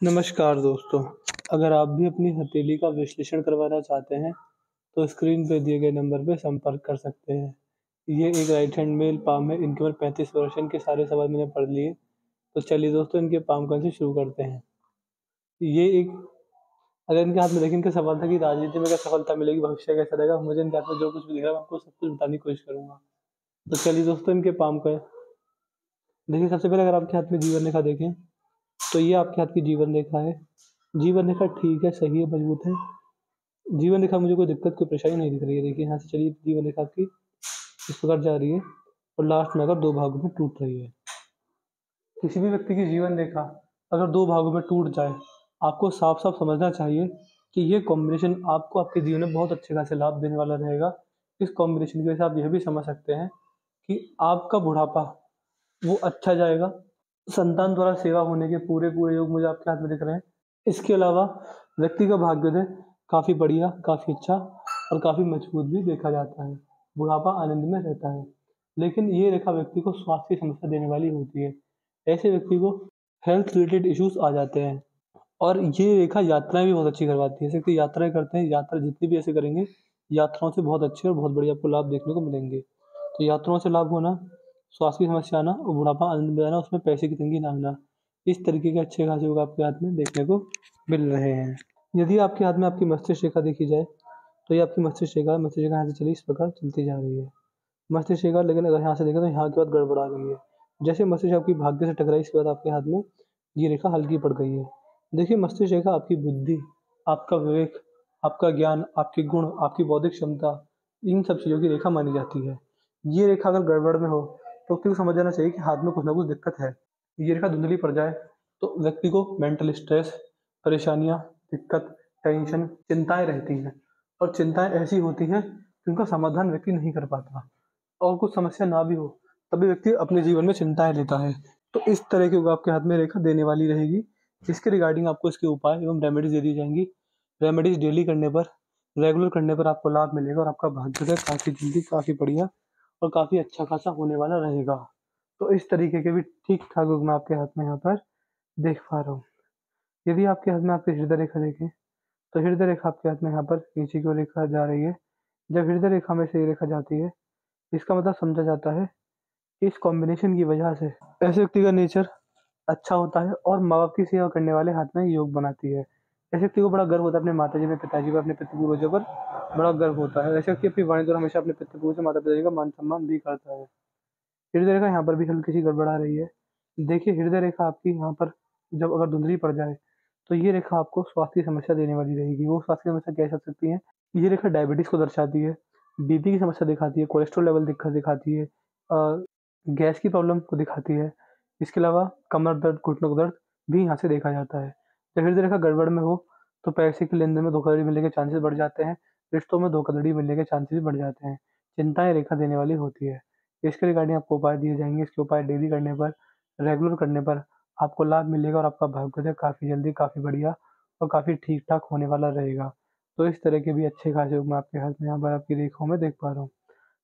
नमस्कार दोस्तों, अगर आप भी अपनी हथेली का विश्लेषण करवाना चाहते हैं, तो स्क्रीन पे दिए गए नंबर पे संपर्क कर सकते हैं। ये एक राइट हैंड मेल पाम है, इनके ऊपर 35 क्वेश्चन के सारे सवाल मैंने पढ़ लिए। तो चलिए दोस्तों, इनके पाम कौन से शुरू करते हैं। ये एक अगर इनके हाथ में देखिए, इनका सवाल था कि राजनीति में क्या सफलता मिलेगी, भविष्य कैसा रहेगा। मुझे इनके हाथ में जो कुछ भी दिख रहा है, मैं आपको सब कुछ बताने की कोशिश करूँगा। तो चलिए दोस्तों, इनके पाम का देखिए, सबसे पहले अगर आपके हाथ में जीवन रेखा देखें, तो ये आपके हाथ की जीवन रेखा है। जीवन रेखा ठीक है, सही है, मजबूत है। जीवन रेखा मुझे कोई दिक्कत, कोई परेशानी नहीं दिख रही है। देखिए यहाँ से चलिए, जीवन रेखा आपकी इस प्रकार जा रही है और लास्ट में अगर 2 भागों में टूट रही है। किसी भी व्यक्ति की जीवन रेखा अगर 2 भागों में टूट जाए, आपको साफ-साफ समझना चाहिए कि ये कॉम्बिनेशन आपको आपके जीवन में बहुत अच्छे खासे लाभ देने वाला रहेगा। इस कॉम्बिनेशन की वजह से आप यह भी समझ सकते हैं कि आपका बुढ़ापा वो अच्छा जाएगा। संतान द्वारा सेवा होने के पूरे-पूरे योग मुझे आपके हाथ में दिख रहे हैं। इसके अलावा व्यक्ति का भाग्योदय काफ़ी बढ़िया, काफ़ी अच्छा और काफ़ी मजबूत भी देखा जाता है। बुढ़ापा आनंद में रहता है। लेकिन ये रेखा व्यक्ति को स्वास्थ्य की समस्या देने वाली होती है। ऐसे व्यक्ति को हेल्थ रिलेटेड इश्यूज़ आ जाते हैं और ये रेखा यात्राएँ भी बहुत अच्छी करवाती है। जैसे कि यात्राएँ करते हैं, यात्रा जितनी भी ऐसे करेंगे, यात्राओं से बहुत अच्छे और बहुत बढ़िया आपको लाभ देखने को मिलेंगे। तो यात्राओं से लाभ होना, स्वास्थ्य की समस्या आना और बुढ़ापा आनंद में आना, उसमें पैसे की तंगी ना आना, इस तरीके के अच्छे खासे योग आपके हाथ में देखने को मिल रहे हैं। यदि आपके हाथ में आपकी मस्तिष्क रेखा देखी जाए, तो ये आपकी मस्तिष्क रेखा यहाँ से चली इस प्रकार चलती जा रही है। मस्तिष्क रेखा, लेकिन अगर यहाँ से देखें तो यहाँ के बाद गड़बड़ा गई है। जैसे मस्तिष्क आपकी भाग्य से टकराई, इसके बाद आपके हाथ में ये रेखा हल्की पड़ गई है। देखिए, मस्तिष्क रेखा आपकी बुद्धि, आपका विवेक, आपका ज्ञान, आपके गुण, आपकी बौद्धिक क्षमता, इन सब चीज़ों की रेखा मानी जाती है। ये रेखा अगर गड़बड़ में हो, तो व्यक्ति को समझ जाना चाहिए कि हाथ में कुछ ना कुछ दिक्कत है। ये रेखा धुंधली पड़ जाए, तो व्यक्ति को मेंटल स्ट्रेस, परेशानियाँ, दिक्कत, टेंशन, चिंताएँ रहती हैं और चिंताएँ ऐसी होती हैं जिनका समाधान व्यक्ति नहीं कर पाता। और कुछ समस्या ना भी हो, तभी व्यक्ति अपने जीवन में चिंताएँ लेता है। तो इस तरह की योग आपके हाथ में रेखा देने वाली रहेगी। इसके रिगार्डिंग आपको इसके उपाय एवं रेमेडीज़ दे दी जाएँगी। रेमेडीज़ डेली करने पर, रेगुलर करने पर आपको लाभ मिलेगा और आपका भाग्योदय काफ़ी जल्दी, काफ़ी बढ़िया और काफ़ी अच्छा खासा होने वाला रहेगा। तो इस तरीके के भी ठीक-ठाक योग मैं आपके हाथ में यहाँ पर देख पा रहा हूँ। यदि आपके हाथ में आपकी हृदय रेखा देखें, तो हृदय रेखा आपके हाथ में यहाँ पर नीचे की ओर रेखा जा रही है। जब हृदय रेखा में से ये रेखा जाती है, इसका मतलब समझा जाता है कि इस कॉम्बिनेशन की वजह से ऐसे व्यक्ति का नेचर अच्छा होता है और माँ-बाप की सेवा करने वाले हाथ में योग बनाती है। ऐसे व्यक्ति को बड़ा गर्व होता है अपने माताजी पे, पिताजी पे, अपने पितृपूर्वजों पर बड़ा गर्व होता है। ऐसे व्यक्ति अपनी वाणी द्वारा हमेशा अपने पितृपूर्वज, माता-पिताजी का मान-सम्मान भी करता है। हृदय रेखा यहाँ पर भी हल्की-सी गड़बड़ा रही है। देखिए, हृदय रेखा आपकी यहाँ पर जब अगर धुंधली पड़ जाए, तो ये रेखा आपको स्वास्थ्य की समस्या देने वाली रहेगी। वो स्वास्थ्य की समस्या कैसे हो सकती है? ये रेखा डायबिटीज़ को दर्शाती है, बीपी की समस्या दिखाती है, कोलेस्ट्रॉल लेवल दिक्कत दिखाती है, गैस की प्रॉब्लम को दिखाती है। इसके अलावा कमर दर्द, घुटनों का दर्द भी यहाँ से देखा जाता है। जब हृदय रेखा गड़बड़ में हो, तो पैसे के लेन-देन में धोखाधड़ी मिलने के चांसेस बढ़ जाते हैं, रिश्तों में धोखाधड़ी मिलने के चांसेस भी बढ़ जाते हैं। चिंताएँ रेखा देने वाली होती है। इसके रिगार्डिंग आपको उपाय दिए जाएँगे। इसके उपाय डेली करने पर, रेगुलर करने पर आपको लाभ मिलेगा और आपका भाग्योदय काफ़ी जल्दी, काफ़ी बढ़िया और काफ़ी ठीक-ठाक होने वाला रहेगा। तो इस तरह के भी अच्छे खासे योग मैं आपके हाथ में यहाँ पर आपकी रेखाओं में देख पा रहा हूँ।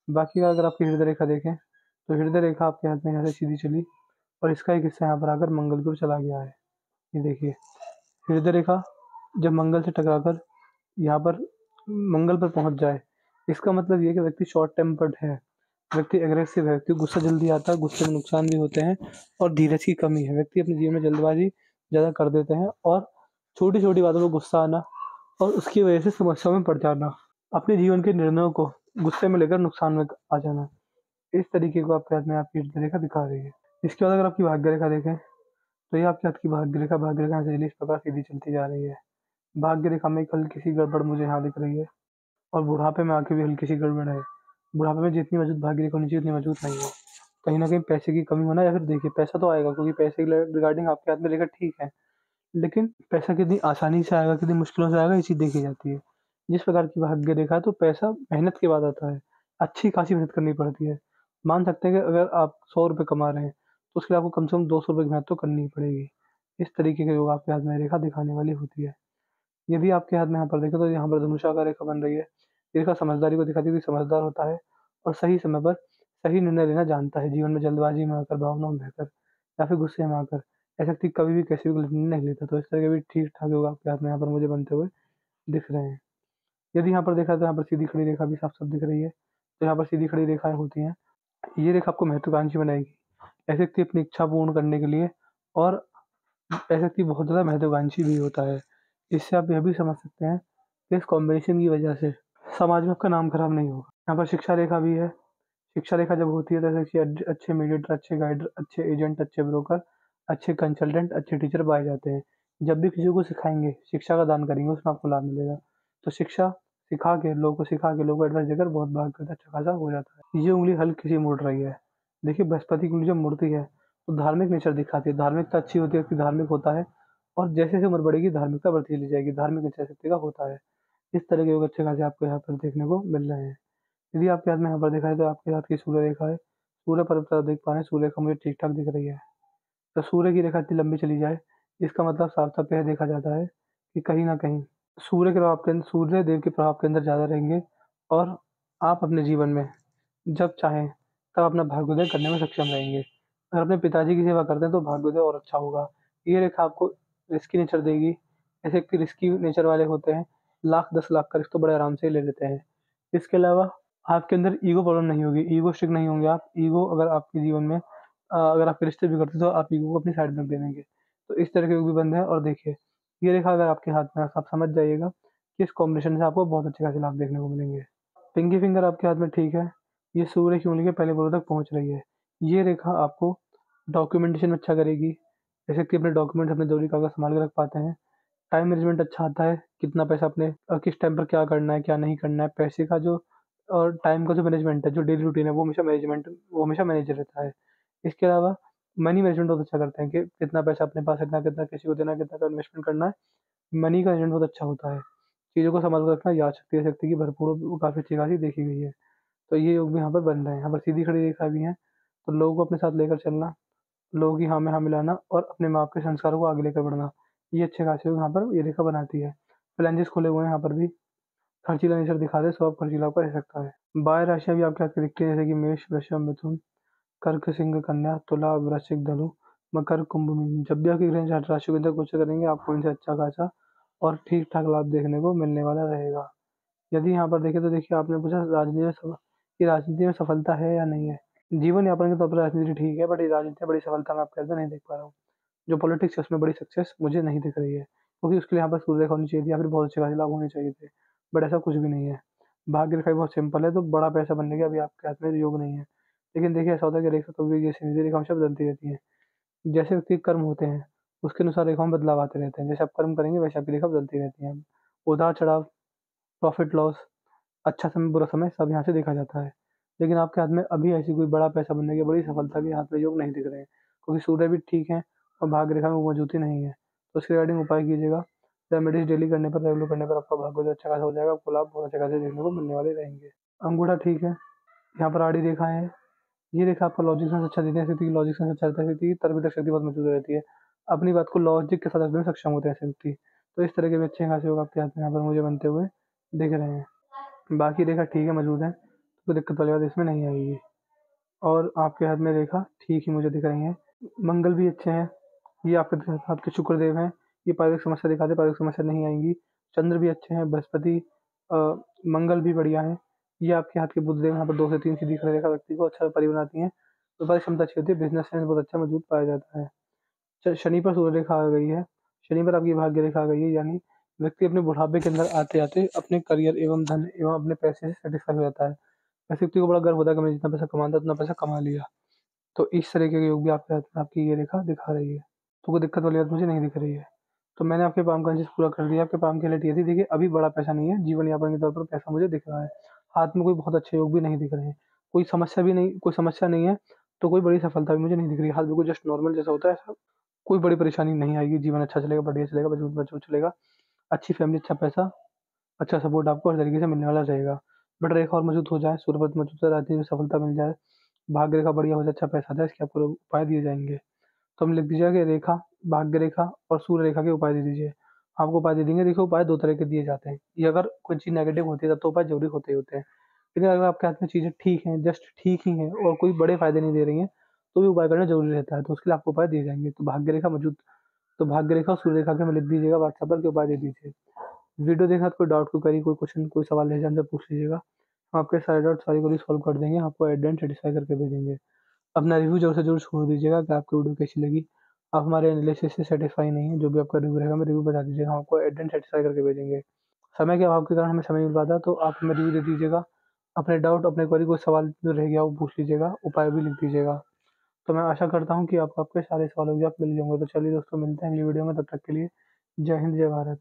बाकी अगर आपकी हृदय रेखा देखें, तो हृदय रेखा आपके हाथ में यहाँ से सीधी चली और इसका एक हिस्सा यहाँ पर आकर मंगल की ओर चला गया है। ये देखिए, हृदय रेखा जब मंगल से टकराकर यहाँ पर मंगल पर पहुँच जाए, इसका मतलब ये है कि व्यक्ति शॉर्ट टेम्पर्ड है, व्यक्ति एग्रेसिव है, व्यक्ति को गुस्सा जल्दी आता है, गुस्से में नुकसान भी होते हैं और धीरज की कमी है। व्यक्ति अपने जीवन में जल्दबाज़ी ज़्यादा कर देते हैं और छोटी-छोटी बातों पे गुस्सा आना और उसकी वजह से समस्याओं में पड़ जाना, अपने जीवन के निर्णयों को गुस्से में लेकर नुकसान में आ जाना। इस तरीके को आपके हाथ में आपकी हृदय रेखा दिखा रही है। इसके बाद अगर आपकी भाग्य रेखा देखें, तो ये आपके हाथ की भाग्य रेखा से इस प्रकार सीधी चलती जा रही है। भाग्य रेखा में एक हल्की-सी गड़बड़ मुझे यहाँ दिख रही है और बुढ़ापे में आके भी हल्की-सी गड़बड़ है। बुढ़ापे में जितनी मजबूत भाग्य रेखा होनी चाहिए, उतनी मजबूत नहीं है। कहीं न कहीं पैसे की कमी होना या फिर देखिए, पैसा तो आएगा क्योंकि पैसे के रिगार्डिंग आपके हाथ में रेखा ठीक है। लेकिन पैसा कितनी आसानी से आएगा, कितनी मुश्किलों से आएगा, ये चीज़ देखी जाती है। जिस प्रकार की भाग्य रेखा है, तो पैसा मेहनत के बाद आता है। अच्छी खासी मेहनत करनी पड़ती है। मान सकते हैं कि अगर आप ₹100 कमा रहे हैं, तो उसके लिए आपको कम से कम ₹200 की मेहनत तो करनी ही पड़ेगी। इस तरीके के योग आपके हाथ में रेखा दिखाने वाली होती है। यदि आपके हाथ में यहाँ पर देखें, तो यहाँ पर धनुषाकार रेखा बन रही है। ये रेखा समझदारी को दिखाती है कि समझदार होता है और सही समय पर सही निर्णय लेना जानता है। जीवन में जल्दबाज़ी में आकर, भावनाओं में बहकर या फिर गुस्से में आकर ऐसा व्यक्ति कभी भी कैसी भी गलत निर्णय नहीं लेता। तो इस तरह के भी ठीक-ठाक योग आपके हाथ में यहाँ पर मुझे बनते हुए दिख रहे हैं। यदि यहाँ पर देखा तो यहाँ पर सीधी खड़ी रेखा भी साफ-साफ दिख रही है। तो यहाँ पर सीधी खड़ी रेखाएँ होती हैं, ये रेखा आपको महत्वाकांक्षी बनाएगी। ऐसे व्यक्ति अपनी इच्छा पूर्ण करने के लिए और ऐसा व्यक्ति बहुत ज़्यादा महत्वाकांक्षी भी होता है। इससे आप यह भी समझ सकते हैं कि इस कॉम्बिनेशन की वजह से समाज में आपका नाम खराब नहीं होगा। यहाँ पर शिक्षा रेखा भी है। शिक्षा रेखा जब होती है तो ऐसे अच्छे मीडिएटर, अच्छे गाइडर, अच्छे एजेंट, अच्छे ब्रोकर, अच्छे कंसल्टेंट, अच्छे टीचर पाए जाते हैं। जब भी किसी को सिखाएँगे, शिक्षा का दान करेंगे, उसमें आपको लाभ मिलेगा। तो शिक्षा सिखा के, लोगों को एडवाइस देकर बहुत भाग्य अच्छा खासा हो जाता है। ये उँगली हल्की सी मुड़ रही है। देखिए बृहस्पति की उँगली जब मुड़ती है, तो धार्मिक नेचर दिखाती है। धार्मिकता अच्छी होती है, व्यक्ति धार्मिक होता है और जैसे-जैसे उम्र बढ़ेगी धार्मिकता बढ़ती चली जाएगी। धार्मिक नेचर व्यक्ति का होता है। इस तरह के योग अच्छे खासे आपको यहाँ पर देखने को मिल रहे हैं। यदि आपके हाथ में यहाँ पर देखा है तो आपके हाथ की सूर्य रेखा है। सूर्य पर्वत आप देख पा रहे हैं, सूर्य रेखा मुझे ठीक-ठाक दिख रही है। तो सूर्य की रेखा इतनी लंबी चली जाए, इसका मतलब साफ-साफ यह देखा जाता है कि कहीं न कहीं सूर्य देव के प्रभाव के अंदर ज़्यादा रहेंगे और आप अपने जीवन में जब चाहें तब अपना भाग्योदय करने में सक्षम रहेंगे। अगर अपने पिताजी की सेवा करते हैं तो भाग्योदय और अच्छा होगा। ये रेखा आपको रिस्की नेचर देगी। ऐसे व्यक्ति रिस्की नेचर वाले होते हैं, लाख 10 लाख का रिस्क तो बड़े आराम से ले लेते हैं। इसके अलावा आपके अंदर ईगो प्रॉब्लम नहीं होगी, ईगोइस्टिक नहीं होंगे आप। ईगो अगर आपके जीवन में अगर आपके रिश्ते बिगड़ते तो आप ईगो को अपनी साइड में रख दे देंगे। तो इस तरह के योग भी बंद है और देखिए, ये रेखा अगर आपके हाथ में है, आप समझ जाइएगा कि इस कॉम्बिनेशन से आपको बहुत अच्छे खासे लाभ देखने को मिलेंगे। पिंकी फिंगर आपके हाथ में ठीक है, ये सूर्य की उँगली के पहले पोल तक पहुँच रही है। ये रेखा आपको डॉक्यूमेंटेशन में अच्छा करेगी, जैसे कि अपने डॉक्यूमेंट्स अपने ज़रूरी कागज़ सँभाल के रख पाते हैं। टाइम मैनेजमेंट अच्छा आता है, कितना पैसा अपने किस टाइम पर क्या करना है, क्या नहीं करना है, पैसे का जो और टाइम का जो मैनेजमेंट है, जो डेली रूटीन है, वो हमेशा मैनेज रहता है। इसके अलावा मनी मैनेजमेंट बहुत अच्छा करते हैं कि कितना पैसा अपने पास रखना है, कितना किसी को देना है, कितना इन्वेस्टमेंट करना है। मनी का मैनेजमेंट बहुत अच्छा होता है। चीज़ों को सँभाल के रखना, यादशक्ति की भरपूर वो काफ़ी अच्छी खासी देखी गई है। तो ये योग भी यहाँ पर बन रहे हैं। यहाँ पर सीधी खड़ी रेखा भी है, तो लोगों को अपने साथ लेकर चलना, लोगों की हाँ में हाँ मिलाना और अपने माँ बाप के संस्कारों को आगे लेकर बढ़ना, ये अच्छे खासे योग यहाँ पर ये रेखा बनाती है। फ्लैंजेस खुले हुए हैं यहाँ पर भी, खर्चीला नेचर दिखा दे, स्वभाव खर्चीला आपका रह सकता है। बाह्य राशियाँ भी आपके हाथ में दिखती हैं, जैसे कि मेष, वृषभ, मिथुन, कर्क, सिंह, कन्या, तुला, वृश्चिक, धनु, मकर, कुंभ, मीन। जब भी आपकी ग्रह छठ राशियों के अंदर गोचर करेंगे, आपको इनसे अच्छा खासा और ठीक-ठाक लाभ देखने को मिलने वाला रहेगा। यदि यहाँ पर देखें तो देखिए आपने पूछा राजनीति में सफलता है या नहीं है? जीवन यापन के तौर पर राजनीति ठीक है, बट ये राजनीति में बड़ी सफलता मैं आपके अंदर नहीं देख पा रहा हूँ। जो पॉलिटिक्स है उसमें बड़ी सक्सेस मुझे नहीं दिख रही है, क्योंकि उसके लिए यहाँ पर सूर्य रेखा होनी चाहिए थी या फिर बहुत अच्छे खासे लाभ होने चाहिए थे, बट ऐसा कुछ भी नहीं है। भाग्य रेखा भी बहुत सिंपल है, तो बड़ा पैसा बनने के अभी आपके हाथ में योग नहीं है। लेकिन देखिए ऐसा होता है कि रेखा कभी भी जैसे सीधी रेखा हमेशा बदलती रहती है। जैसे व्यक्ति के कर्म होते हैं, उसके अनुसार रेखाओं में बदलाव आते रहते हैं। जैसे आप कर्म करेंगे वैसे आपकी रेखा बदलती रहती है। उतार-चढ़ाव, प्रॉफिट लॉस, अच्छा समय, बुरा समय सब यहाँ से देखा जाता है। लेकिन आपके हाथ में अभी ऐसी कोई बड़ा पैसा बनने की, बड़ी सफलता के हाथ में योग नहीं दिख रहे हैं, क्योंकि सूर्य भी ठीक है और भाग्य रेखा में वो मजबूती नहीं है। तो उसके रिगार्डिंग उपाय कीजिएगा। रेमेडीज़ डेली करने पर, रेगुलर करने पर आपका भाग्य अच्छा खासा हो जाएगा, आपको लाभ बहुत अच्छे खासे देखने को मिलने वाले रहेंगे। अंगूठा ठीक है, यहाँ पर आड़ी रेखाएँ हैं। ये रेखा आपका लॉजिक सेंस अच्छा देती है, ऐसे व्यक्ति की लॉजिक सेंस अच्छा रहता है, ऐसे व्यक्ति की तर्कवितर्क शक्ति बहुत मजबूत रहती है। अपनी बात को लॉजिक के साथ रखने में सक्षम होते हैं ऐसे व्यक्ति। तो इस तरह के भी अच्छे खासे योग आपके हाथ में यहाँ पर मुझे बनते हुए दिख रहे हैं। बाकी रेखा ठीक है, मौजूद है, तो कोई दिक्कत वाली बात इसमें नहीं आएगी। और आपके हाथ में रेखा ठीक ही मुझे दिख रही हैं। मंगल भी अच्छे हैं, ये आपके शुक्रदेव हैं, ये पारिवारिक समस्या दिखाते हैं, पारिवारिक समस्या नहीं आएँगी। चंद्र भी अच्छे हैं, बृहस्पति अ, मंगल भी बढ़िया हैं। ये आपके हाथ के बुधदेव यहाँ पर 2 से 3 सीधी खड़ी रेखा व्यक्ति को अच्छा व्यापारी बनाती हैं। व्यापारिक क्षमता अच्छी होती है, बिज़नेस सेंस बहुत अच्छा मजबूत पाया जाता है। शनि पर सूर्य रेखा आ गई है, शनि पर आपकी भाग्य रेखा आ गई है, यानी व्यक्ति अपने बुढ़ापे के अंदर आते-आते अपने करियर एवं धन एवं अपने पैसे से सैटिस्फाई हो जाता है। ऐसे व्यक्ति को बड़ा गर्व होता है कि मैंने जितना पैसा कमाना था उतना पैसा कमा लिया। तो इस तरीके के योग भी आपके हाथ में आपकी ये रेखा दिखा रही है। तो कोई दिक्कत वाली बात मुझे नहीं दिख रही है। तो मैंने आपके पाम का चीज़ पूरा कर दिया। आपके पाम की हालत ये थी, देखिए अभी बड़ा पैसा नहीं है, जीवन यापन के तौर पर पैसा मुझे दिख रहा है। हाथ में कोई बहुत अच्छे योग भी नहीं दिख रहे हैं। कोई समस्या नहीं है, तो कोई बड़ी सफलता भी मुझे नहीं दिख रही है। हाथ बिल्कुल जस्ट नॉर्मल जैसा होता है ऐसा, कोई बड़ी परेशानी नहीं आएगी, जीवन अच्छा चलेगा, बढ़िया चलेगा, मजबूत चलेगा। अच्छी फैमिली, अच्छा पैसा, अच्छा सपोर्ट आपको हर तरीके से मिलने वाला रहेगा। बट रेखा और मजबूत हो जाए, सूर्यव्रत मजबूत हो जाए, राजनीति में सफलता मिल जाए, भाग्य रेखा बढ़िया हो जाए, अच्छा पैसा आ जाए, इसके आपको उपाय दिए जाएँगे। तो हम लिख दीजिएगा कि रेखा, भाग्य रेखा और सूर्य रेखा के उपाय दे दीजिए। आपको उपाय दे देंगे। देखिए उपाय 2 तरह के दिए जाते हैं। ये अगर कोई चीज़ नेगेटिव होती है तब तो उपाय ज़रूरी होते ही होते हैं। लेकिन अगर आपके हाथ में चीज़ें ठीक हैं, जस्ट ठीक ही हैं और कोई बड़े फ़ायदे नहीं दे रही हैं, तो भी उपाय करना ज़रूरी रहता है, तो उसके लिए आपको उपाय दिए जाएँगे। तो भाग्य रेखा और सूर्य रेखा के में लिख दीजिएगा व्हाट्सएप पर कि उपाय दे दीजिए। वीडियो देखा तो कोई डाउट, कोई क्वेरी, कोई क्वेश्चन, कोई सवाल है हमसे पूछ लीजिएगा। हम आपके सारे डाउट, सारी क्वेरी सॉल्व कर देंगे, आपको एट द एंड सैटिस्फाई करके भेजेंगे। अपना रिव्यू ज़रूर से ज़रूर छोड़ दीजिएगा कि आपको वीडियो कैसी लगी। आप हमारे एनालिसिस से सैटिस्फाई नहीं हैं, जो भी आपका रिव्यू रहेगा हमें रिव्यू बता दीजिएगा, हम आपको एट द एंड सैटिस्फाई करके भेजेंगे। समय के अभाव के कारण हमें समय नहीं मिल पाता, तो आप हमें रिव्यू दे दीजिएगा। अपने डाउट, अपने क्वेरी, कोई सवाल जो रह गया वो पूछ लीजिएगा, उपाय भी लिख दीजिएगा। तो मैं आशा करता हूँ कि आपको आपके सारे सवालों के जवाब मिल जाएँगे। तो चलिए दोस्तों, मिलते हैं अगली वीडियो में, तब तक के लिए जय हिंद, जय भारत।